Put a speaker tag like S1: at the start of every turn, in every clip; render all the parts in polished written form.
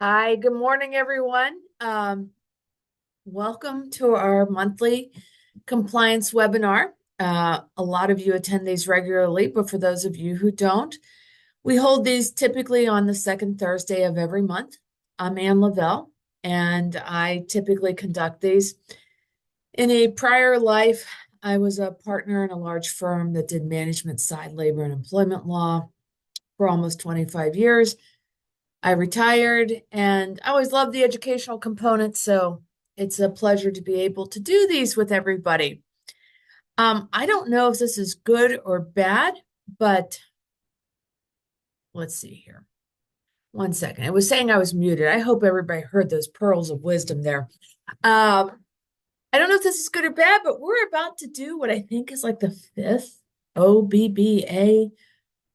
S1: Hi, good morning, everyone. Welcome to our monthly compliance webinar. A lot of you attend these regularly, but for those of you who don't, we hold these typically on the second Thursday of every month. I'm Ann Lavelle, and I typically conduct these. In a prior life, I was a partner in a large firm that did management side labor and employment law for almost 25 years. I retired and I always loved the educational component, so it's a pleasure to be able to do these with everybody. I don't know if this is good or bad, but let's see here. One second. It was saying I was muted. I hope everybody heard those pearls of wisdom there. Um, I don't know if this is good or bad, but we're about to do what I think is like the fifth OBBA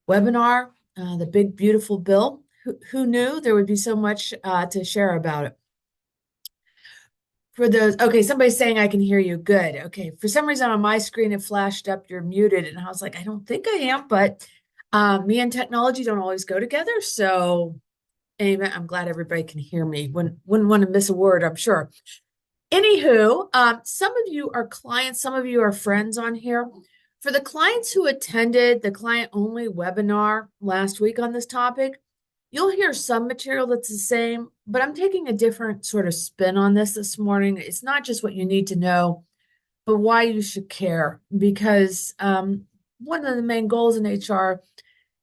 S1: webinar, the big beautiful bill. Who knew there would be so much to share about it? For those, okay, somebody's saying I can hear you. Good. Okay. For some reason on my screen it flashed up, you're muted, and I was like, I don't think I am, but me and technology don't always go together. So anyway, I'm glad everybody can hear me. Wouldn't want to miss a word, I'm sure. Anywho, some of you are clients, some of you are friends on here. For the clients who attended the client only webinar last week on this topic, you'll hear some material that's the same, but I'm taking a different sort of spin on this morning. It's not just what you need to know, but why you should care. Because one of the main goals in HR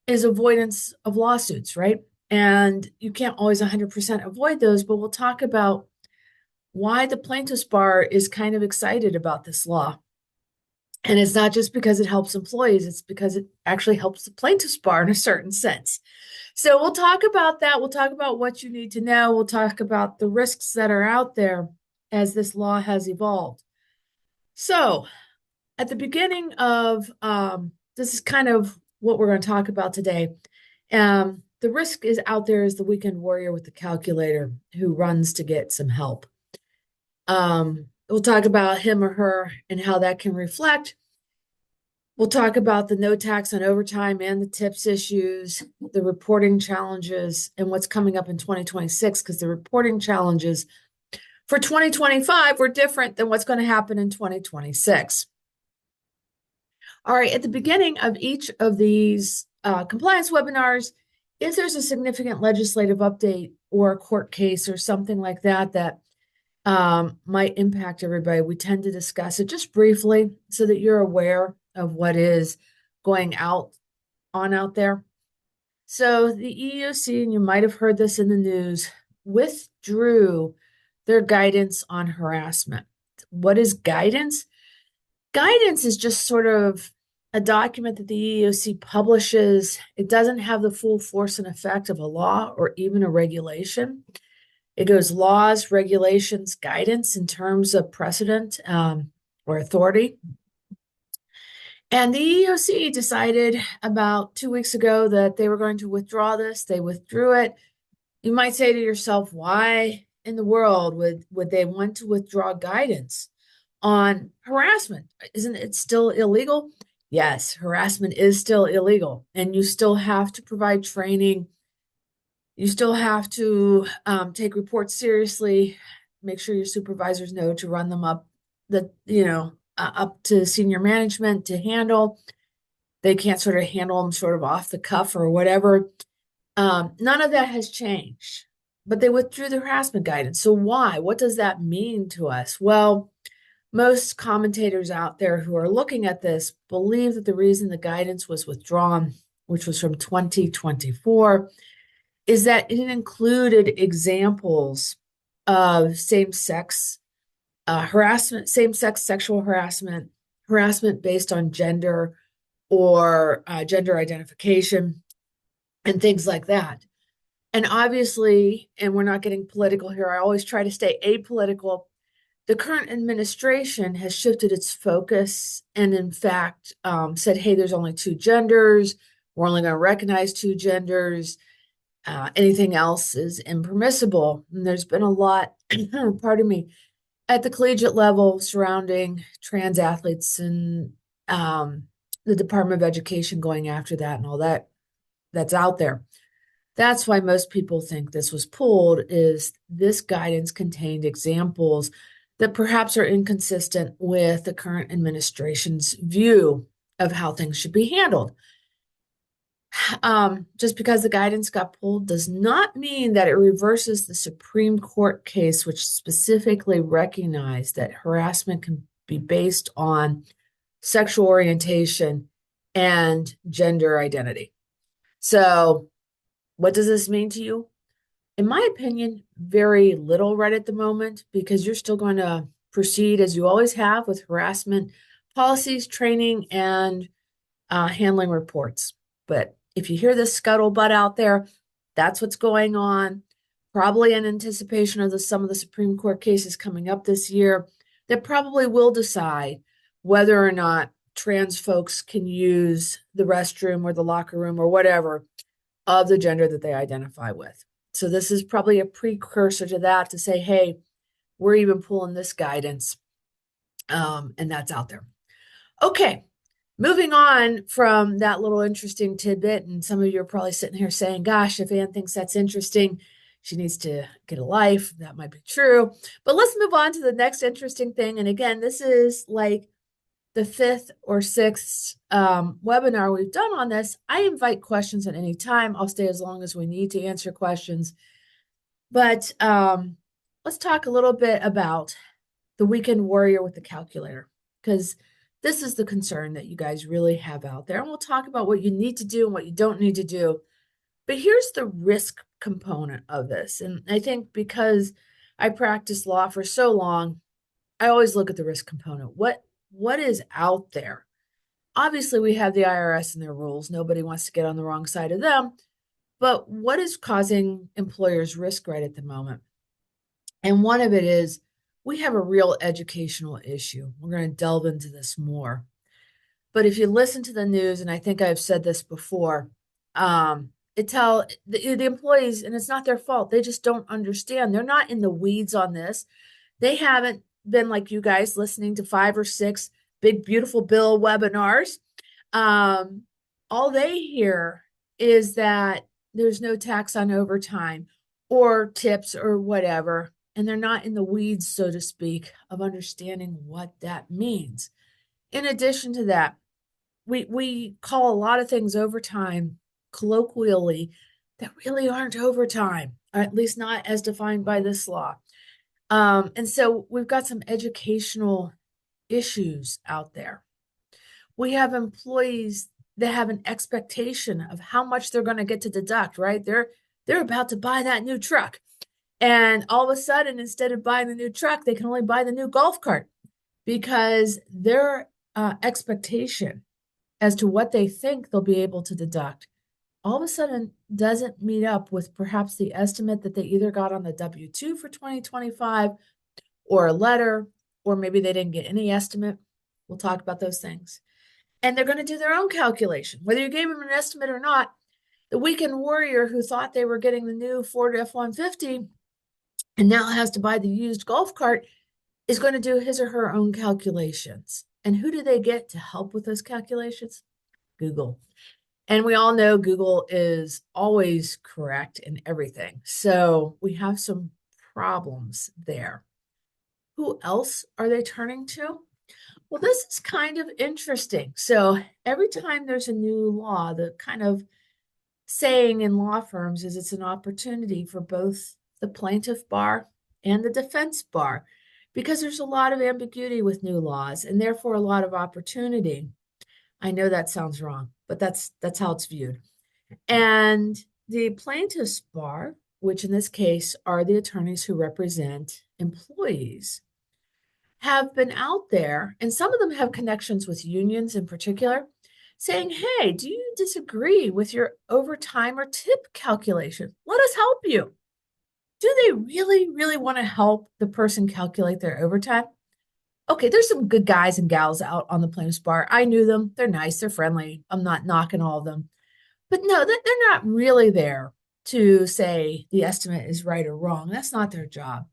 S1: is avoidance of lawsuits, right? And you can't always 100% avoid those, but we'll talk about why the plaintiff's bar is kind of excited about this law. And it's not just because it helps employees, it's because it actually helps the plaintiff's bar in a certain sense. So we'll talk about that. We'll talk about what you need to know. We'll talk about the risks that are out there as this law has evolved. So at the beginning of this is kind of what we're going to talk about today. The risk is out there is the weekend warrior with the calculator who runs to get some help. We'll talk about him or her and how that can reflect. We'll talk about the no tax on overtime and the tips issues, the reporting challenges, and what's coming up in 2026, because the reporting challenges for 2025 were different than what's going to happen in 2026. All right, at the beginning of each of these compliance webinars, if there's a significant legislative update or a court case or something like that that might impact everybody, we tend to discuss it just briefly so that you're aware of what is going out there. So the EEOC, and you might have heard this in the news, withdrew their guidance on harassment. What is guidance? Guidance is just sort of a document that the EEOC publishes. It doesn't have the full force and effect of a law or even a regulation. It goes laws, regulations, guidance in terms of precedent or authority. And the EEOC decided about 2 weeks ago that they were going to withdraw this. They withdrew it. You might say to yourself, why in the world would they want to withdraw guidance on harassment? Isn't it still illegal? Yes, harassment is still illegal, and you still have to provide training. You still have to take reports seriously, make sure your supervisors know to run them up up to senior management to handle. They can't sort of handle them sort of off the cuff or whatever. None of that has changed, but they withdrew the harassment guidance. So why? What does that mean to us? Well, most commentators out there who are looking at this believe that the reason the guidance was withdrawn, which was from 2024, is that it included examples of same-sex harassment, same-sex sexual harassment, harassment based on gender or gender identification, and things like that. And obviously, and we're not getting political here, I always try to stay apolitical. The current administration has shifted its focus and, in fact, said, hey, there's only two genders. We're only going to recognize two genders. Anything else is impermissible. And there's been a lot, pardon me, at the collegiate level surrounding trans athletes and the Department of Education going after that and all that that's out there. That's why most people think this was pulled, is this guidance contained examples that perhaps are inconsistent with the current administration's view of how things should be handled. Just because the guidance got pulled does not mean that it reverses the Supreme Court case, which specifically recognized that harassment can be based on sexual orientation and gender identity. So, what does this mean to you? In my opinion, very little right at the moment, because you're still going to proceed as you always have with harassment policies, training, and handling reports. But if you hear this scuttlebutt out there, that's what's going on. Probably in anticipation of some of the Supreme Court cases coming up this year that probably will decide whether or not trans folks can use the restroom or the locker room or whatever of the gender that they identify with. So this is probably a precursor to that, to say, hey, we're even pulling this guidance, and that's out there. Okay, moving on from that little interesting tidbit, and some of you are probably sitting here saying, gosh, if Ann thinks that's interesting, she needs to get a life. That might be true. But let's move on to the next interesting thing. And again, this is like the fifth or sixth webinar we've done on this. I invite questions at any time. I'll stay as long as we need to answer questions. But let's talk a little bit about the weekend warrior with the calculator, because this is the concern that you guys really have out there. And we'll talk about what you need to do and what you don't need to do. But here's the risk component of this. And I think because I practiced law for so long, I always look at the risk component. What is out there? Obviously, we have the IRS and their rules. Nobody wants to get on the wrong side of them. But what is causing employers risk right at the moment? And one of it is we have a real educational issue. We're going to delve into this more. But if you listen to the news, and I think I've said this before, the employees, and it's not their fault. They just don't understand. They're not in the weeds on this. They haven't been like you guys listening to 5 or 6 big, beautiful bill webinars. All they hear is that there's no tax on overtime or tips or whatever. And they're not in the weeds, so to speak, of understanding what that means. In addition to that, we call a lot of things overtime colloquially that really aren't overtime, or at least not as defined by this law. And so we've got some educational issues out there. We have employees that have an expectation of how much they're going to get to deduct, right? They're about to buy that new truck. And all of a sudden, instead of buying the new truck, they can only buy the new golf cart, because their expectation as to what they think they'll be able to deduct all of a sudden doesn't meet up with perhaps the estimate that they either got on the W-2 for 2025 or a letter, or maybe they didn't get any estimate. We'll talk about those things. And they're going to do their own calculation. Whether you gave them an estimate or not, the weekend warrior who thought they were getting the new Ford F-150 and now has to buy the used golf cart is going to do his or her own calculations. And who do they get to help with those calculations? Google. And we all know Google is always correct in everything. So we have some problems there. Who else are they turning to? Well, this is kind of interesting. So every time there's a new law, the kind of saying in law firms is it's an opportunity for both the plaintiff bar and the defense bar, because there's a lot of ambiguity with new laws and therefore a lot of opportunity. I know that sounds wrong, but that's how it's viewed. And the plaintiff's bar, which in this case are the attorneys who represent employees, have been out there, and some of them have connections with unions in particular, saying, hey, do you disagree with your overtime or tip calculation? Let us help you. Do they really, really want to help the person calculate their overtime? Okay, there's some good guys and gals out on the plaintiff's bar. I knew them. They're nice. They're friendly. I'm not knocking all of them. But no, they're not really there to say the estimate is right or wrong. That's not their job.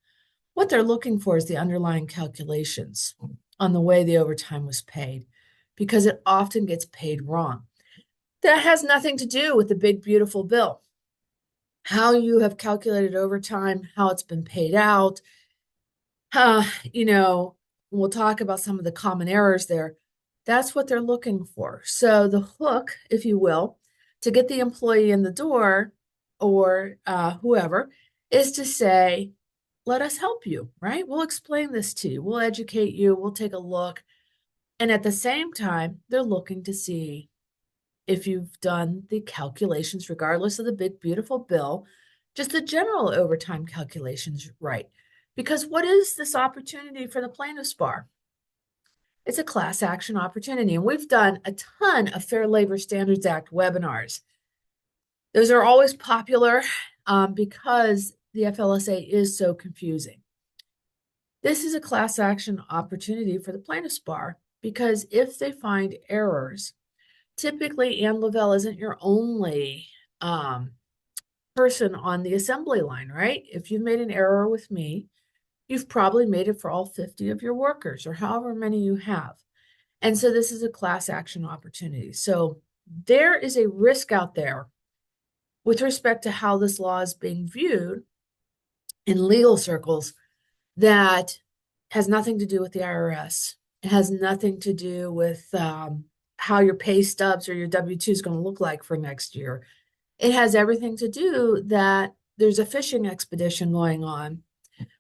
S1: What they're looking for is the underlying calculations on the way the overtime was paid, because it often gets paid wrong. That has nothing to do with the big, beautiful bill. how you have calculated overtime, how it's been paid out. Uh, you know, we'll talk about some of the common errors there. That's what they're looking for. So the hook, if you will, to get the employee in the door or whoever is to say, let us help you, right? We'll explain this to you. We'll educate you. We'll take a look. And at the same time, they're looking to see if you've done the calculations, regardless of the big, beautiful bill, just the general overtime calculations right. Because what is this opportunity for the plaintiff's bar? It's a class action opportunity. And we've done a ton of Fair Labor Standards Act webinars. Those are always popular because the FLSA is so confusing. This is a class action opportunity for the plaintiff's bar because if they find errors, typically Ann Lavelle isn't your only person on the assembly line, right? If you've made an error with me, you've probably made it for all 50 of your workers or however many you have. And so this is a class action opportunity. So there is a risk out there with respect to how this law is being viewed in legal circles that has nothing to do with the IRS. It has nothing to do with how your pay stubs or your W-2 is going to look like for next year. It has everything to do that there's a fishing expedition going on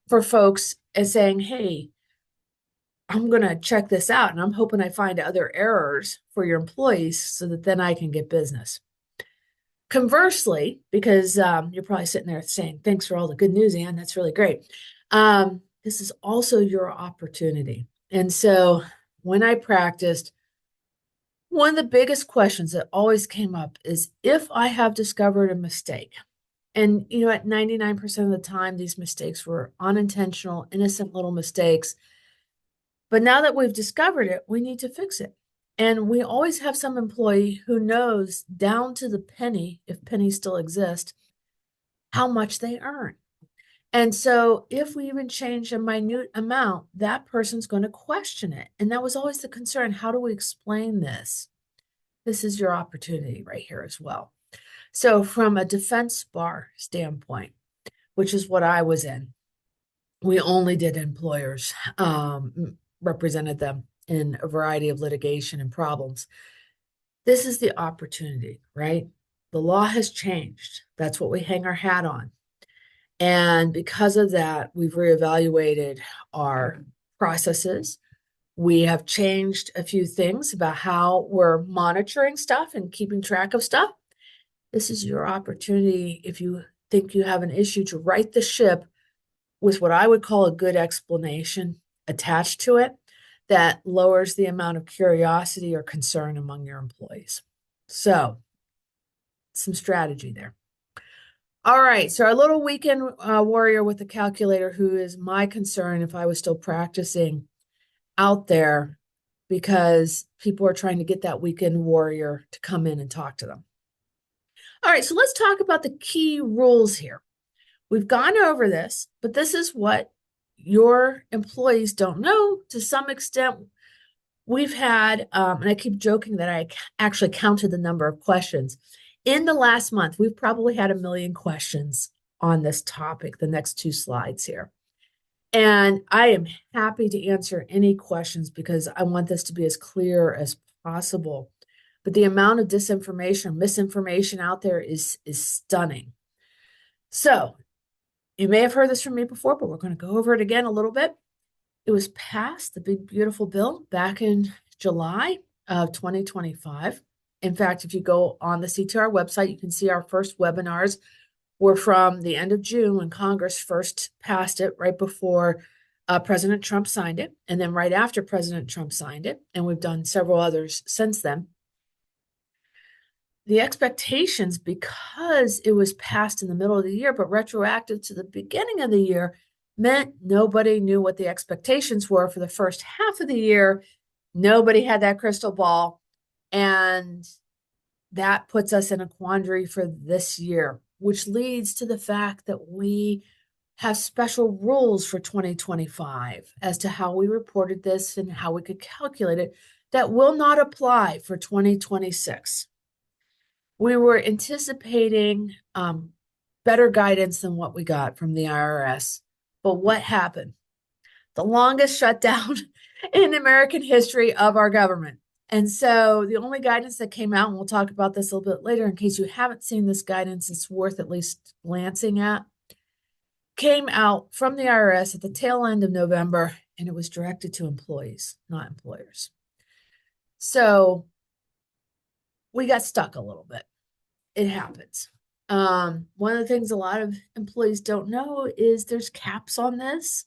S1: for folks as saying, hey, I'm going to check this out and I'm hoping I find other errors for your employees so that then I can get business. Conversely, because you're probably sitting there saying, thanks for all the good news, Ann, that's really great. This is also your opportunity. And so when I practiced, one of the biggest questions that always came up is if I have discovered a mistake, and at 99% of the time, these mistakes were unintentional, innocent little mistakes. But now that we've discovered it, we need to fix it. And we always have some employee who knows down to the penny, if pennies still exist, how much they earn. And so if we even change a minute amount, that person's going to question it. And that was always the concern. How do we explain this? This is your opportunity right here as well. So from a defense bar standpoint, which is what I was in, we only did employers, represented them in a variety of litigation and problems. This is the opportunity, right? The law has changed. That's what we hang our hat on. And because of that, we've reevaluated our processes. We have changed a few things about how we're monitoring stuff and keeping track of stuff. This is your opportunity, if you think you have an issue, to right the ship with what I would call a good explanation attached to it that lowers the amount of curiosity or concern among your employees. So, some strategy there. All right, so our little weekend warrior with the calculator, who is my concern if I was still practicing out there, because people are trying to get that weekend warrior to come in and talk to them. All right, so let's talk about the key rules here. We've gone over this, but this is what your employees don't know to some extent. We've had, and I keep joking that I actually counted the number of questions. In the last month, we've probably had 1 million questions on this topic, the next 2 slides here. And I am happy to answer any questions because I want this to be as clear as possible. But the amount of disinformation, misinformation out there is stunning. So you may have heard this from me before, but we're going to go over it again a little bit. It was passed, the big, beautiful bill, back in July of 2025. In fact, if you go on the CTR website, you can see our first webinars were from the end of June when Congress first passed it, right before President Trump signed it, and then right after President Trump signed it. And we've done several others since then. The expectations, because it was passed in the middle of the year, but retroactive to the beginning of the year, meant nobody knew what the expectations were for the first half of the year. Nobody had that crystal ball. And that puts us in a quandary for this year, which leads to the fact that we have special rules for 2025 as to how we reported this and how we could calculate it that will not apply for 2026. We were anticipating better guidance than what we got from the IRS. But what happened? The longest shutdown in American history of our government. And so the only guidance that came out, and we'll talk about this a little bit later in case you haven't seen this guidance, it's worth at least glancing at, came out from the IRS at the tail end of November, and it was directed to employees, not employers. So we got stuck a little bit. It happens. One of the things a lot of employees don't know is there's caps on this.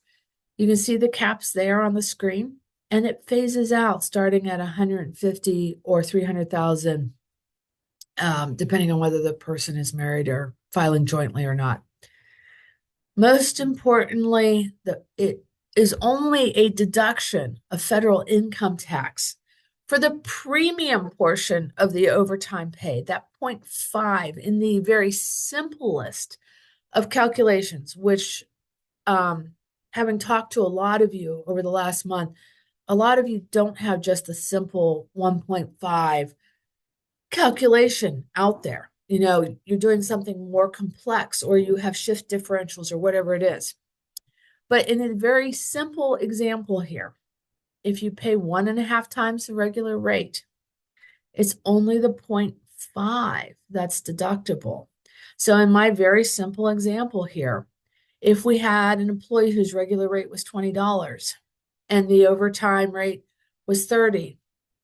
S1: You can see the caps there on the screen, and it phases out starting at 150 or 300,000, depending on whether the person is married or filing jointly or not. Most importantly, it is only a deduction of federal income tax for the premium portion of the overtime pay, that 0.5 in the very simplest of calculations, which having talked to a lot of you over the last month, a lot of you don't have just the simple 1.5 calculation out there. You know, you're doing something more complex, or you have shift differentials or whatever it is. But in a very simple example here, if you pay 1.5 times the regular rate, it's only the 0.5 that's deductible. So in my very simple example here, if we had an employee whose regular rate was $20 and the overtime rate was 30.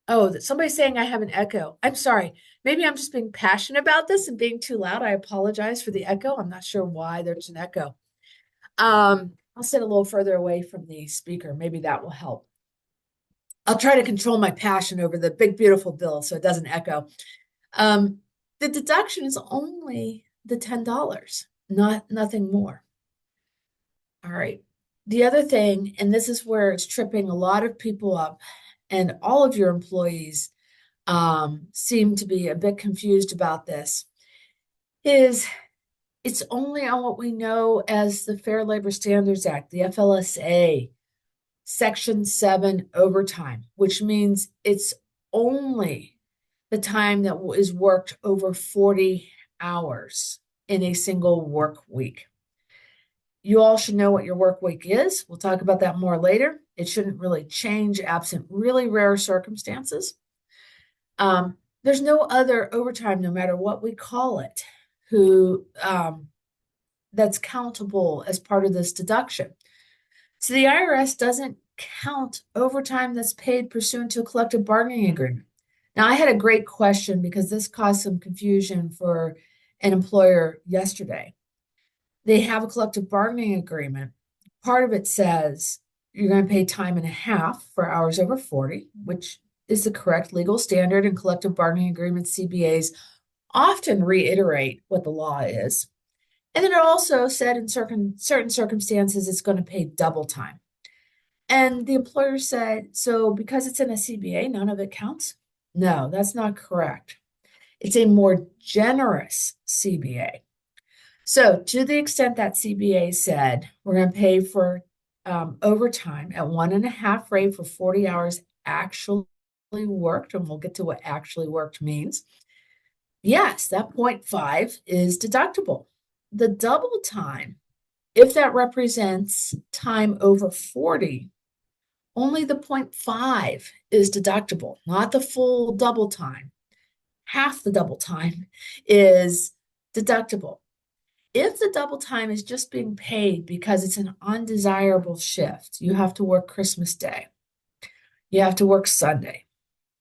S1: Oh, somebody's saying I have an echo. I'm sorry. Maybe I'm just being passionate about this and being too loud. I apologize for the echo. I'm not sure why there's an echo. I'll sit a little further away from the speaker. Maybe that will help. I'll try to control my passion over the big, beautiful bill so it doesn't echo. The deduction is only the $10, nothing more. All right. The other thing, and this is where it's tripping a lot of people up, and all of your employees seem to be a bit confused about this, is it's only on what we know as the Fair Labor Standards Act, the FLSA, Section 7 overtime, which means it's only the time that is worked over 40 hours in a single work week. You all should know what your work week is. We'll talk about that more later. It shouldn't really change absent really rare circumstances. There's no other overtime, no matter what we call it, that's countable as part of this deduction. So the IRS doesn't count overtime that's paid pursuant to a collective bargaining agreement. Now, I had a great question because this caused some confusion for an employer yesterday. They have a collective bargaining agreement. Part of it says you're going to pay time and a half for hours over 40, which is the correct legal standard, and collective bargaining agreements, CBAs, often reiterate what the law is. And then it also said in certain circumstances, it's going to pay double time. And the employer said, so because it's in a CBA, none of it counts? No, that's not correct. It's a more generous CBA. So to the extent that CBA said, we're going to pay for overtime at 1.5 rate for 40 hours actually worked, and we'll get to what actually worked means. Yes, that 0.5 is deductible. The double time, if that represents time over 40, only the 0.5 is deductible, not the full double time. Half the double time is deductible. If the double time is just being paid because it's an undesirable shift, you have to work Christmas Day, you have to work Sunday,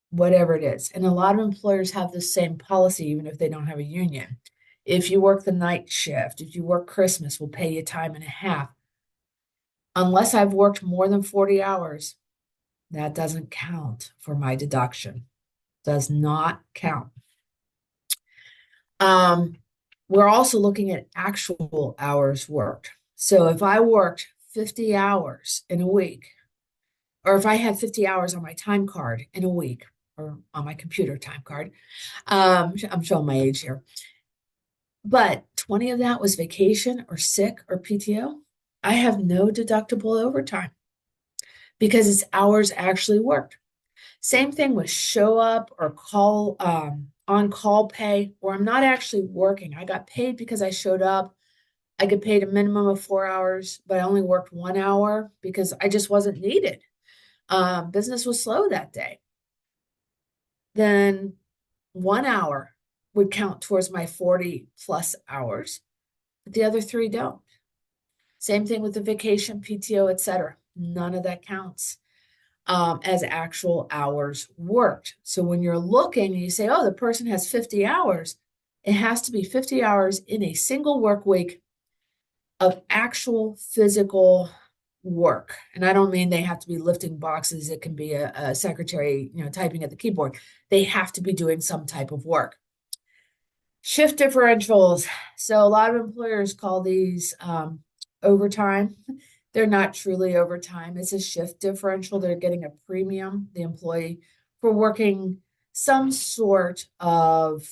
S1: whatever it is. And a lot of employers have the same policy, even if they don't have a union. If you work the night shift, if you work Christmas, we'll pay you time and a half. Unless I've worked more than 40 hours, that doesn't count for my deduction. Does not count. We're also looking at actual hours worked. So if I worked 50 hours in a week, or if I had 50 hours on my time card in a week, or on my computer time card, I'm showing my age here, but 20 of that was vacation or sick or PTO, I have no deductible overtime because it's hours actually worked. Same thing with show up or call on call pay, or I'm not actually working. I got paid because I showed up I get paid a minimum of 4 hours, but I only worked 1 hour because I just wasn't needed. Business was slow that day. Then 1 hour would count towards my 40 plus hours, but the other three don't. Same thing with the vacation, PTO, etc. None of that counts as actual hours worked. So when you're looking and you say, oh, the person has 50 hours, it has to be 50 hours in a single work week of actual physical work. And I don't mean they have to be lifting boxes. It can be a secretary, typing at the keyboard. They have to be doing some type of work. Shift differentials. So a lot of employers call these overtime. They're not truly overtime. It's a shift differential. They're getting a premium, the employee, for working some sort of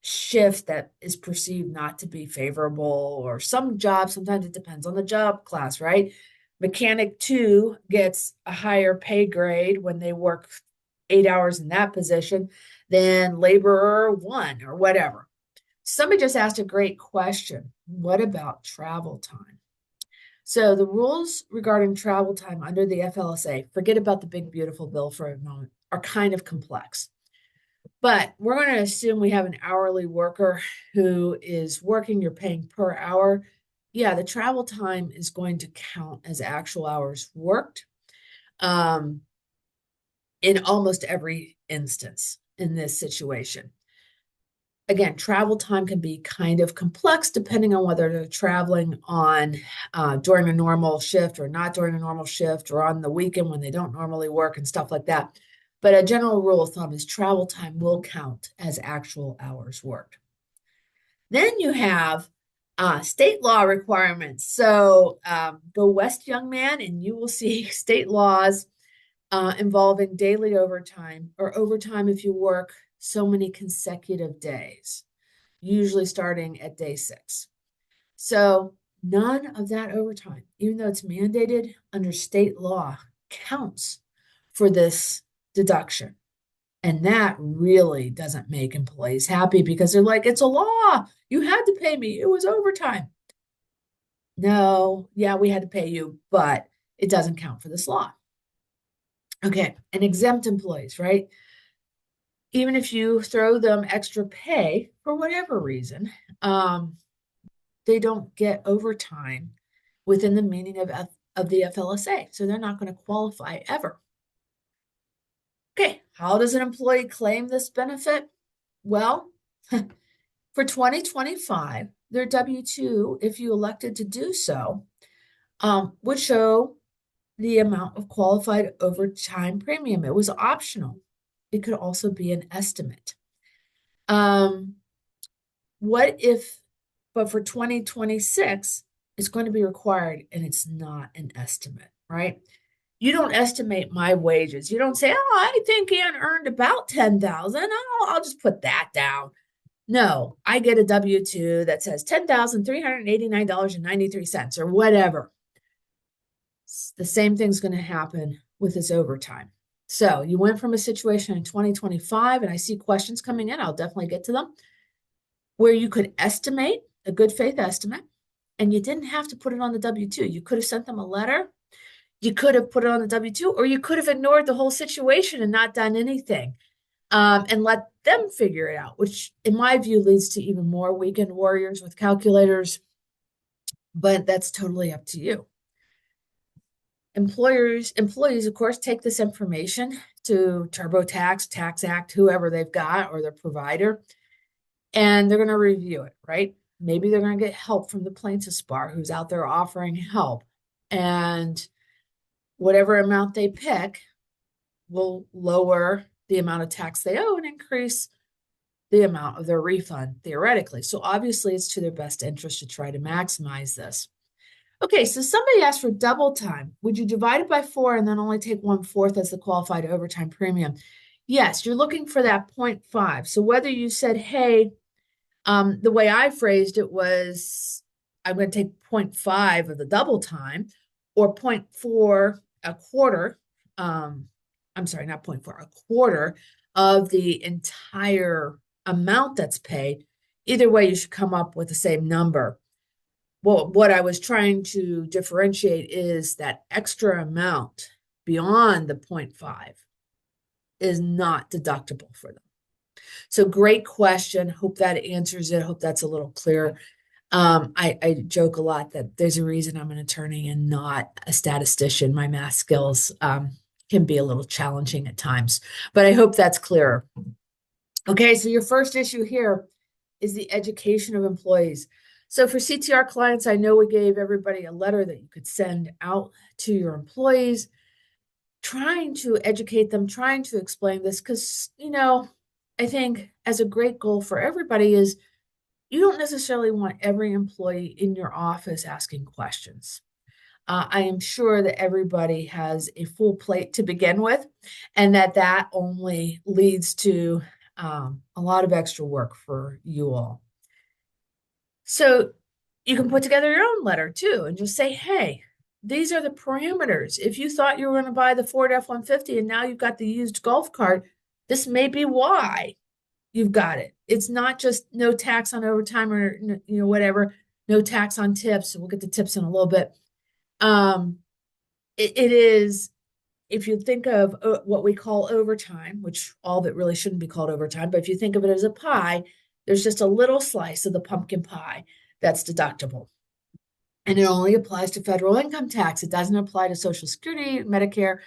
S1: shift that is perceived not to be favorable, or some jobs, sometimes it depends on the job class, right? Mechanic 2 gets a higher pay grade when they work 8 hours in that position than laborer 1 or whatever. Somebody just asked a great question. What about travel time? So the rules regarding travel time under the FLSA, forget about the big beautiful bill for a moment, are kind of complex. But we're going to assume we have an hourly worker who is working, you're paying per hour. Yeah, the travel time is going to count as actual hours worked in almost every instance in this situation. Again, travel time can be kind of complex depending on whether they're traveling on during a normal shift or not during a normal shift, or on the weekend when they don't normally work and stuff like that. But a general rule of thumb is travel time will count as actual hours worked. Then you have state law requirements. So go west, young man, and you will see state laws involving daily overtime, or overtime if you work so many consecutive days, usually starting at day 6. So none of that overtime, even though it's mandated under state law, counts for this deduction. And that really doesn't make employees happy, because they're like, it's a law. You had to pay me. It was overtime. No, yeah, we had to pay you, but it doesn't count for this law. Okay, and exempt employees, right? Even if you throw them extra pay for whatever reason, they don't get overtime within the meaning of the FLSA. So they're not going to qualify ever. Okay, how does an employee claim this benefit? Well, for 2025, their W-2, if you elected to do so, would show the amount of qualified overtime premium. It was optional. It could also be an estimate. What if, but for 2026, it's going to be required and it's not an estimate, right? You don't estimate my wages. You don't say, oh, I think Ann earned about 10,000. I'll just put that down. No, I get a W-2 that says $10,389.93 or whatever. The same thing's going to happen with this overtime. So you went from a situation in 2025, and I see questions coming in, I'll definitely get to them, where you could estimate a good faith estimate, and you didn't have to put it on the W-2. You could have sent them a letter, you could have put it on the W-2, or you could have ignored the whole situation and not done anything, and let them figure it out, which in my view leads to even more weekend warriors with calculators, but that's totally up to you. Employees, of course, take this information to TurboTax, Tax Act, whoever they've got, or their provider, and they're going to review it, right? Maybe they're going to get help from the plaintiff's bar who's out there offering help. And whatever amount they pick will lower the amount of tax they owe and increase the amount of their refund, theoretically. So obviously, it's to their best interest to try to maximize this. Okay, so somebody asked for double time. Would you divide it by 4 and then only take 1/4 as the qualified overtime premium? Yes, you're looking for that 0.5. So whether you said, hey, the way I phrased it was, I'm going to take 0.5 of the double time, or 0.4, a quarter. I'm sorry, not 0.4, a quarter of the entire amount that's paid. either way, you should come up with the same number. Well, what I was trying to differentiate is that extra amount beyond the 0.5 is not deductible for them. So great question. Hope that answers it. Hope that's a little clearer. I joke a lot that there's a reason I'm an attorney and not a statistician. My math skills can be a little challenging at times, but I hope that's clearer. Okay, so your first issue here is the education of employees. So for CTR clients, I know we gave everybody a letter that you could send out to your employees, trying to educate them, trying to explain this, because, I think as a great goal for everybody is you don't necessarily want every employee in your office asking questions. I am sure that everybody has a full plate to begin with, and that only leads to a lot of extra work for you all. So you can put together your own letter too and just say, hey, these are the parameters. If you thought you were going to buy the Ford F-150 and now you've got the used golf cart, this may be why you've got it. It's not just no tax on overtime or whatever, no tax on tips. We'll get to tips in a little bit. It is, if you think of what we call overtime, which all of it really shouldn't be called overtime, but if you think of it as a pie, there's just a little slice of the pumpkin pie that's deductible. And it only applies to federal income tax. It doesn't apply to Social Security, Medicare,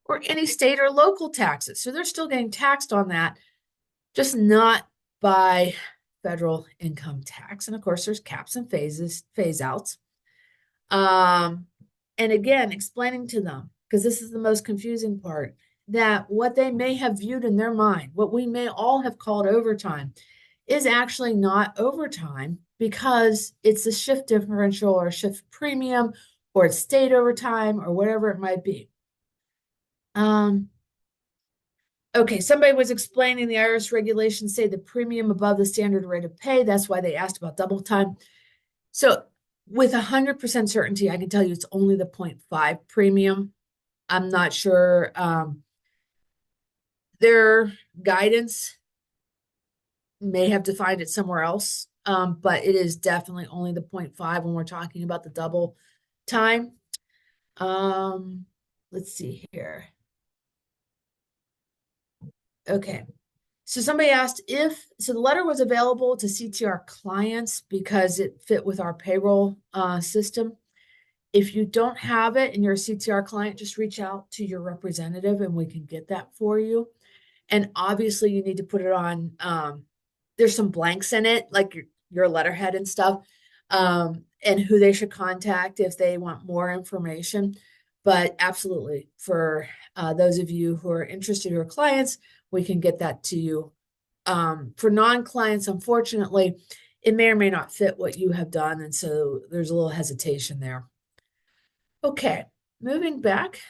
S1: or any state or local taxes. So they're still getting taxed on that, just not by federal income tax. And of course, there's caps and phase outs. And again, explaining to them, because this is the most confusing part, that what they may have viewed in their mind, what we may all have called overtime, is actually not overtime because it's a shift differential or a shift premium or it's state overtime or whatever it might be. Okay, somebody was explaining the IRS regulations say the premium above the standard rate of pay. That's why they asked about double time. So with 100% certainty, I can tell you it's only the 0.5 premium. I'm not sure. Their guidance may have defined it somewhere else, but it is definitely only the 0.5 when we're talking about the double time. Let's see here. Okay. So somebody asked so the letter was available to CTR clients because it fit with our payroll system. If you don't have it and you're a CTR client, just reach out to your representative and we can get that for you. And obviously you need to put it on, there's some blanks in it, like your letterhead and stuff, and who they should contact if they want more information. But absolutely, for those of you who are interested or clients, we can get that to you. For non-clients, unfortunately, it may or may not fit what you have done. And so there's a little hesitation there. Okay, moving back.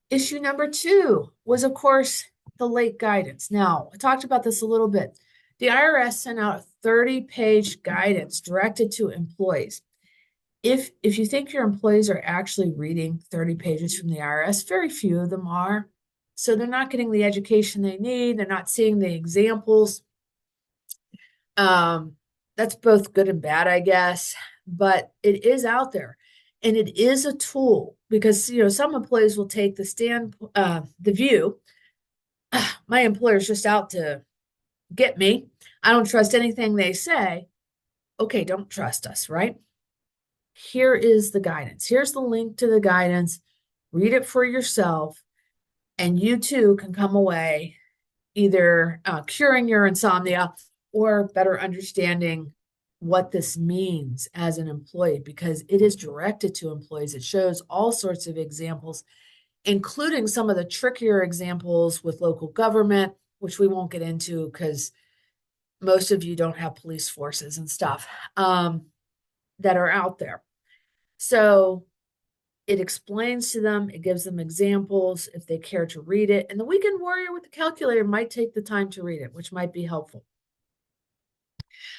S1: Issue number 2 was, of course, the late guidance. Now, I talked about this a little bit. The IRS sent out a 30-page guidance directed to employees. If you think your employees are actually reading 30 pages from the IRS, very few of them are. So they're not getting the education they need. They're not seeing the examples. That's both good and bad, I guess, but it is out there. And it is a tool because, some employees will take the view, my employer's just out to get me. I don't trust anything they say. Okay, don't trust us, right? Here is the guidance. Here's the link to the guidance. Read it for yourself, and you too can come away either curing your insomnia or better understanding what this means as an employee, because it is directed to employees. It shows all sorts of examples, including some of the trickier examples with local government, which we won't get into because most of you don't have police forces and stuff that are out there. So it explains to them, it gives them examples if they care to read it. And the weekend warrior with the calculator might take the time to read it, which might be helpful.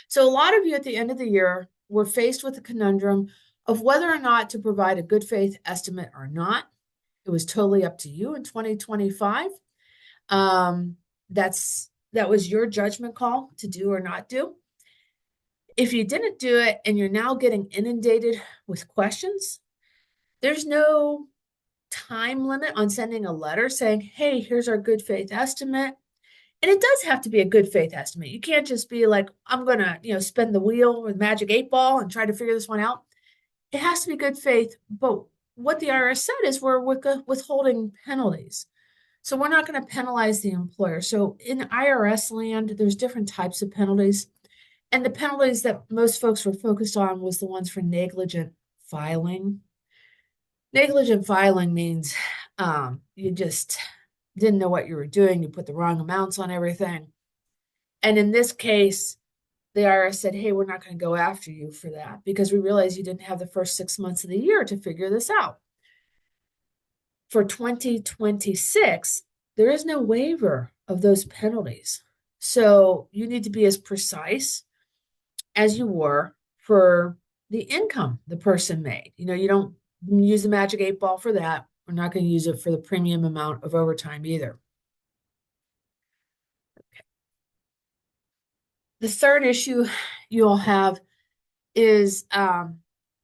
S1: So a lot of you at the end of the year were faced with the conundrum of whether or not to provide a good faith estimate or not. It was totally up to you in 2025. That's that was your judgment call to do or not do. If you didn't do it and you're now getting inundated with questions, there's no time limit on sending a letter saying, hey, here's our good faith estimate. And it does have to be a good faith estimate. You can't just be like, I'm going to, spin the wheel with magic 8 ball and try to figure this one out. It has to be good faith. But what the IRS said is we're withholding penalties. So we're not going to penalize the employer. So in IRS land, there's different types of penalties. And the penalties that most folks were focused on was the ones for negligent filing. Negligent filing means you just didn't know what you were doing. You put the wrong amounts on everything. And in this case, the IRS said, hey, we're not going to go after you for that because we realize you didn't have the first 6 months of the year to figure this out. For 2026, there is no waiver of those penalties. So you need to be as precise as you were for the income the person made. You don't use the magic 8 ball for that. We're not going to use it for the premium amount of overtime either. Okay. The third issue you'll have is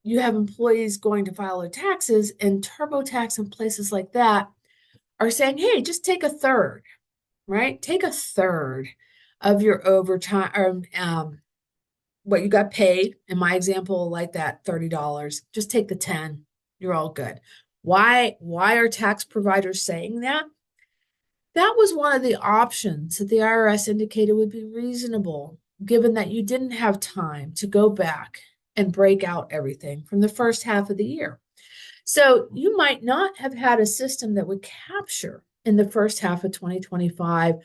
S1: you have employees going to file their taxes, and TurboTax and places like that are saying, hey, just take a third, right? Take a third of your overtime or what you got paid. In my example, like that $30, just take the 10. You're all good. Why are tax providers saying that? That was one of the options that the IRS indicated would be reasonable, given that you didn't have time to go back and break out everything from the first half of the year. So you might not have had a system that would capture in the first half of 2025,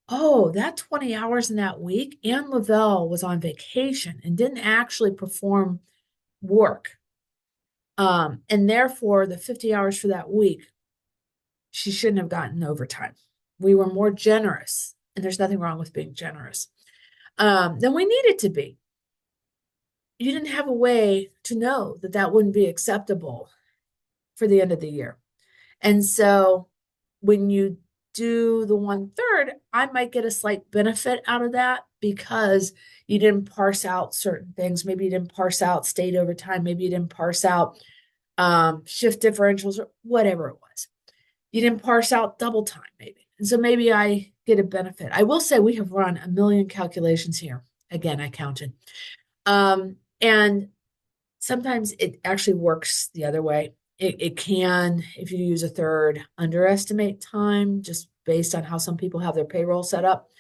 S1: oh, that 20 hours in that week, Ann Lavelle was on vacation and didn't actually perform work. And therefore, the 50 hours for that week, she shouldn't have gotten overtime. We were more generous, and there's nothing wrong with being generous, than we needed to be. You didn't have a way to know that that wouldn't be acceptable for the end of the year. And so when you do the 1/3, I might get a slight benefit out of that because you didn't parse out certain things. Maybe you didn't parse out state overtime. Maybe you didn't parse out shift differentials or whatever it was. You didn't parse out double time, maybe. And so maybe I get a benefit. I will say we have run a million calculations here. Again, I counted. And sometimes it actually works the other way. It can, if you use a third, underestimate time just based on how some people have their payroll set up.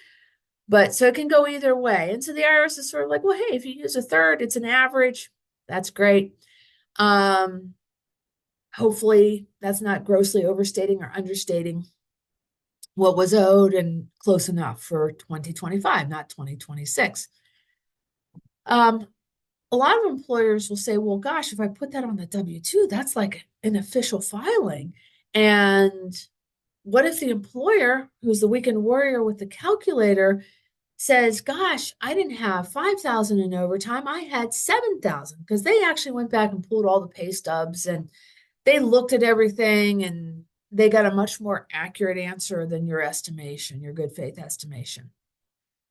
S1: But so it can go either way. And so the IRS is sort of like, well, hey, if you use a third, it's an average. That's great. Hopefully that's not grossly overstating or understating what was owed and close enough for 2025, not 2026. A lot of employers will say, well, gosh, if I put that on the W-2, that's like an official filing. And what if the employer, who's the weekend warrior with the calculator, says, gosh, I didn't have 5,000 in overtime. I had 7,000 because they actually went back and pulled all the pay stubs and they looked at everything and they got a much more accurate answer than your estimation, your good faith estimation.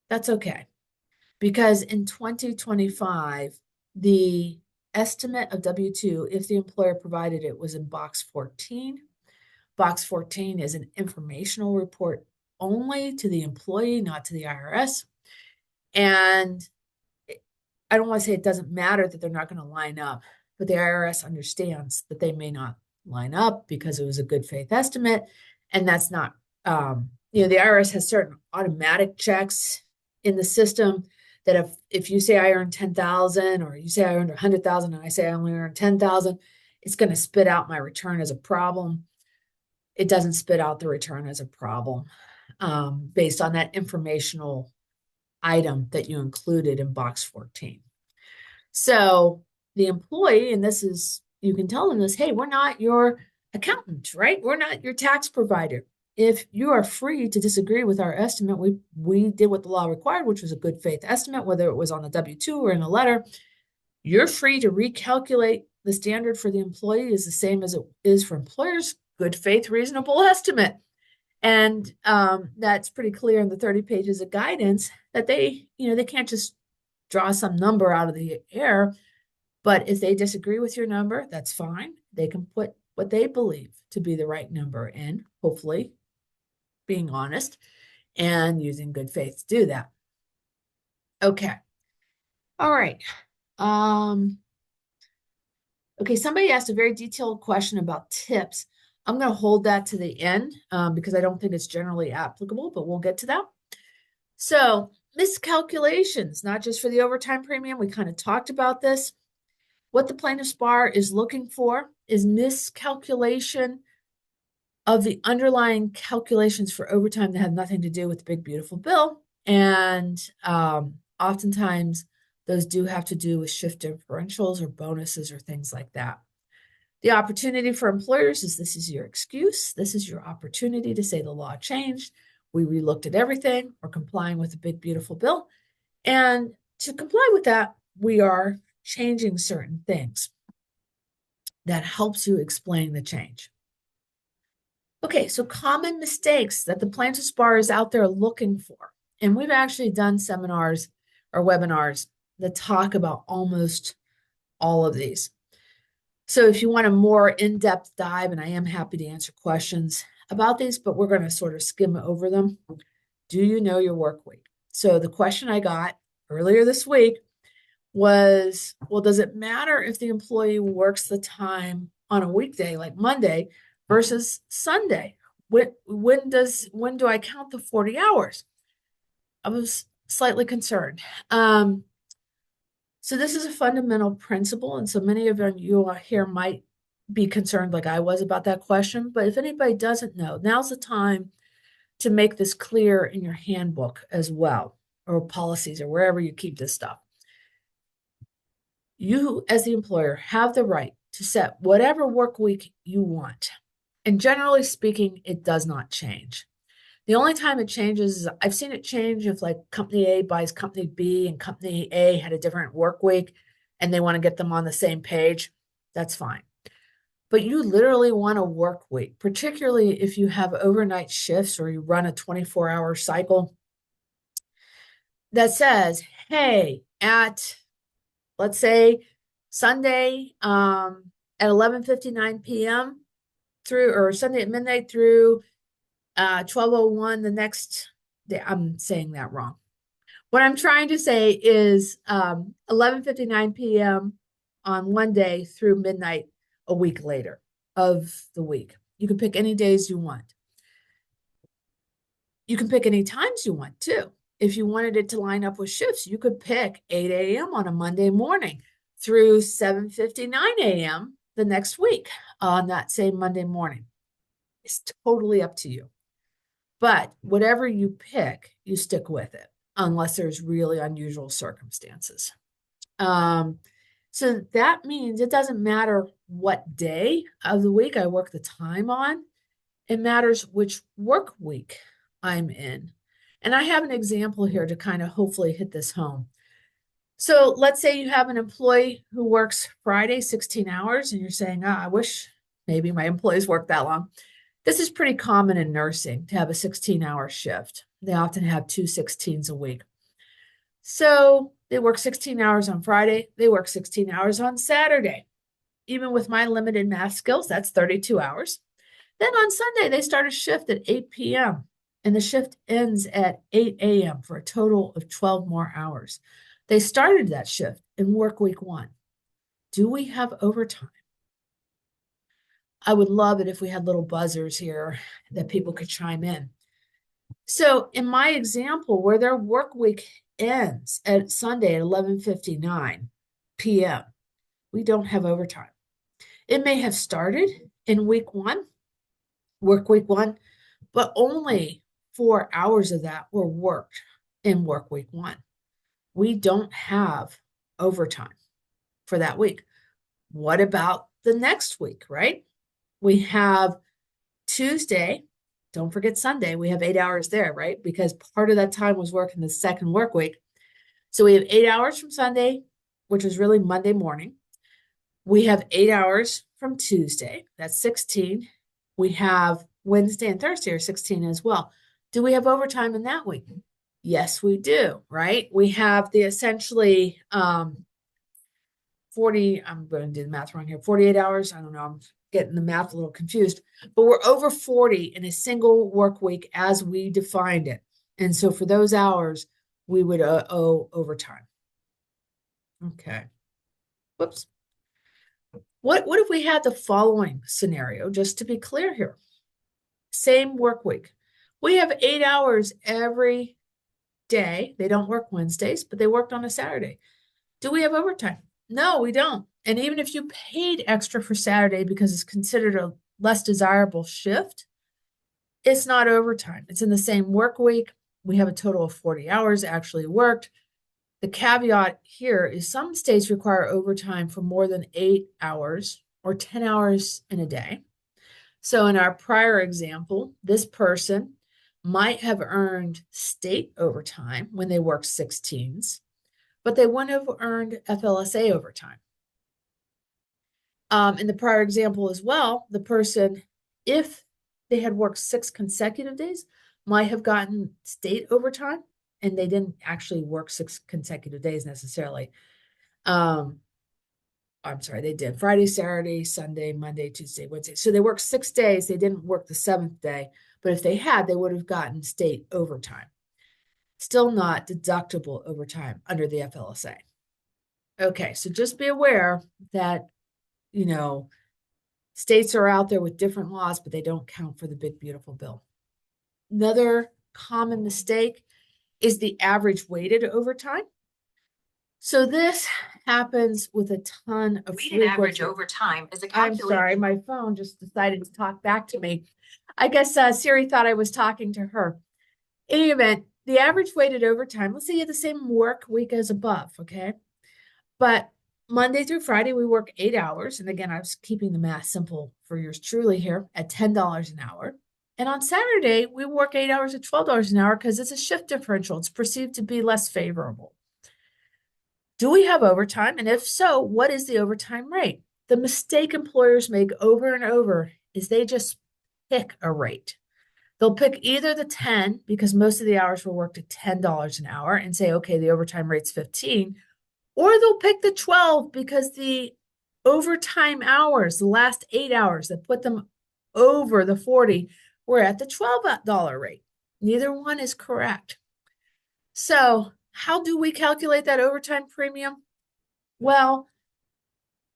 S1: That's okay. Because in 2025, the estimate of W-2, if the employer provided it, was in box 14. Box 14 is an informational report only to the employee, not to the IRS. And I don't want to say it doesn't matter that they're not going to line up, but the IRS understands that they may not line up because it was a good faith estimate. And that's not, the IRS has certain automatic checks in the system that if you say I earned 10,000 or you say I earned 100,000 and I say I only earned 10,000, it's going to spit out my return as a problem. It doesn't spit out the return as a problem based on that informational item that you included in box 14. So the employee, and this is, you can tell them this, hey, we're not your accountant, right? We're not your tax provider. If you are free to disagree with our estimate, we did what the law required, which was a good faith estimate, whether it was on the W-2 or in a letter. You're free to recalculate the standard for the employee is the same as it is for employers, good faith, reasonable estimate. And that's pretty clear in the 30 pages of guidance that they can't just draw some number out of the air. But if they disagree with your number, that's fine. They can put what they believe to be the right number in, hopefully being honest and using good faith to do that. Okay. All right. Okay, somebody asked a very detailed question about tips. I'm going to hold that to the end because I don't think it's generally applicable, but we'll get to that. So, miscalculations, not just for the overtime premium. We kind of talked about this. What the plaintiff's bar is looking for is miscalculation of the underlying calculations for overtime that have nothing to do with the big, beautiful bill. And oftentimes, those do have to do with shift differentials or bonuses or things like that. The opportunity for employers is this is your excuse. This is your opportunity to say the law changed. We relooked at everything. We're complying with the big, beautiful bill. And to comply with that, we are changing certain things. That helps you explain the change. Okay, so common mistakes that the plaintiff's bar is out there looking for. And we've actually done seminars or webinars that talk about almost all of these. So if you want a more in-depth dive, and I am happy to answer questions about these, but we're going to sort of skim over them. Do you know your work week? So the question I got earlier this week was, well, does it matter if the employee works the time on a weekday like Monday versus Sunday? When do I count the 40 hours? I was slightly concerned. So this is a fundamental principle, and so many of you here might be concerned like I was about that question, but if anybody doesn't know, now's the time to make this clear in your handbook as well, or policies, or wherever you keep this stuff. You, as the employer, have the right to set whatever work week you want. And generally speaking, it does not change. The only time it changes is I've seen it change if like company A buys company B and company A had a different work week and they want to get them on the same page. That's fine. But you literally want a work week, particularly if you have overnight shifts or you run a 24-hour cycle that says, hey, at let's say Sunday at 11:59 p.m. through, or Sunday at midnight through 12:01 the next day. I'm saying that wrong. What I'm trying to say is 11:59 p.m. on one day through midnight a week later of the week. You can pick any days you want. You can pick any times you want too. If you wanted it to line up with shifts, you could pick 8 a.m. on a Monday morning through 7:59 a.m. the next week on that same Monday morning. It's totally up to you. But whatever you pick, you stick with it, unless there's really unusual circumstances. So that means it doesn't matter what day of the week I work the time on. It matters which work week I'm in. And I have an example here to kind of hopefully hit this home. So let's say you have an employee who works Friday 16 hours and you're saying, I wish maybe my employees work that long. This is pretty common in nursing to have a 16-hour shift. They often have 2 16s a week. So they work 16 hours on Friday. They work 16 hours on Saturday. Even with my limited math skills, that's 32 hours. Then on Sunday, they start a shift at 8 p.m. and the shift ends at 8 a.m. for a total of 12 more hours. They started that shift in work week 1. Do we have overtime? I would love it if we had little buzzers here that people could chime in. So in my example, where their work week ends at Sunday at 11:59 p.m., we don't have overtime. It may have started in week 1, work week 1, but only 4 hours of that were worked in work week 1. We don't have overtime for that week. What about the next week, right? We have Tuesday, don't forget Sunday, we have 8 hours there, right? Because part of that time was working the second work week. So we have 8 hours from Sunday, which was really Monday morning. We have 8 hours from Tuesday, that's 16. We have Wednesday and Thursday are 16 as well. Do we have overtime in that week? Yes, we do, right? We have the essentially 40, I'm going to do the math wrong here, 48 hours. I don't know, I'm getting the math a little confused, but we're over 40 in a single work week as we defined it. And so for those hours, we would owe overtime. Okay. Whoops. What if we had the following scenario, just to be clear here? Same work week. We have 8 hours every day. They don't work Wednesdays, but they worked on a Saturday. Do we have overtime? No, we don't. And even if you paid extra for Saturday because it's considered a less desirable shift, it's not overtime. It's in the same work week. We have a total of 40 hours actually worked. The caveat here is some states require overtime for more than 8 hours or 10 hours in a day. So in our prior example, this person might have earned state overtime when they worked 16s, but they wouldn't have earned FLSA overtime. In the prior example as well, the person, if they had worked 6 consecutive days, might have gotten state overtime, and they didn't actually work 6 consecutive days necessarily. I'm sorry, they did Friday, Saturday, Sunday, Monday, Tuesday, Wednesday. So they worked 6 days. They didn't work the 7th day, but if they had, they would have gotten state overtime. Still not deductible overtime under the FLSA. Okay, so just be aware that, states are out there with different laws, but they don't count for the big, beautiful bill. Another common mistake is the average weighted overtime. So this happens with a ton of
S2: Weighted average overtime is a
S1: I'm sorry, my phone just decided to talk back to me. I guess Siri thought I was talking to her. In any event, the average weighted overtime, let's say you have the same work week as above, okay? But Monday through Friday, we work 8 hours. And again, I was keeping the math simple for yours truly here at $10 an hour. And on Saturday, we work 8 hours at $12 an hour because it's a shift differential. It's perceived to be less favorable. Do we have overtime? And if so, what is the overtime rate? The mistake employers make over and over is they just pick a rate. They'll pick either the 10 because most of the hours were worked at $10 an hour and say, okay, the overtime rate's 15, or they'll pick the 12 because the overtime hours, the last 8 hours that put them over the 40, were at the $12 rate. Neither one is correct. So how do we calculate that overtime premium? Well,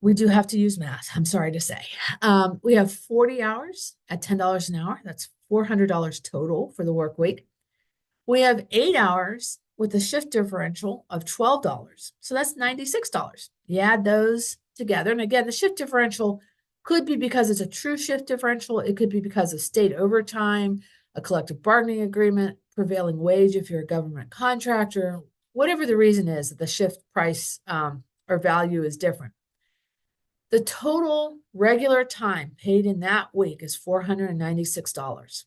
S1: we do have to use math, I'm sorry to say. We have 40 hours at $10 an hour. That's $400 total for the work week. We have 8 hours with a shift differential of $12. So that's $96. You add those together. And again, the shift differential could be because it's a true shift differential. It could be because of state overtime, a collective bargaining agreement, prevailing wage if you're a government contractor, whatever the reason is that the shift price or value is different. The total regular time paid in that week is $496.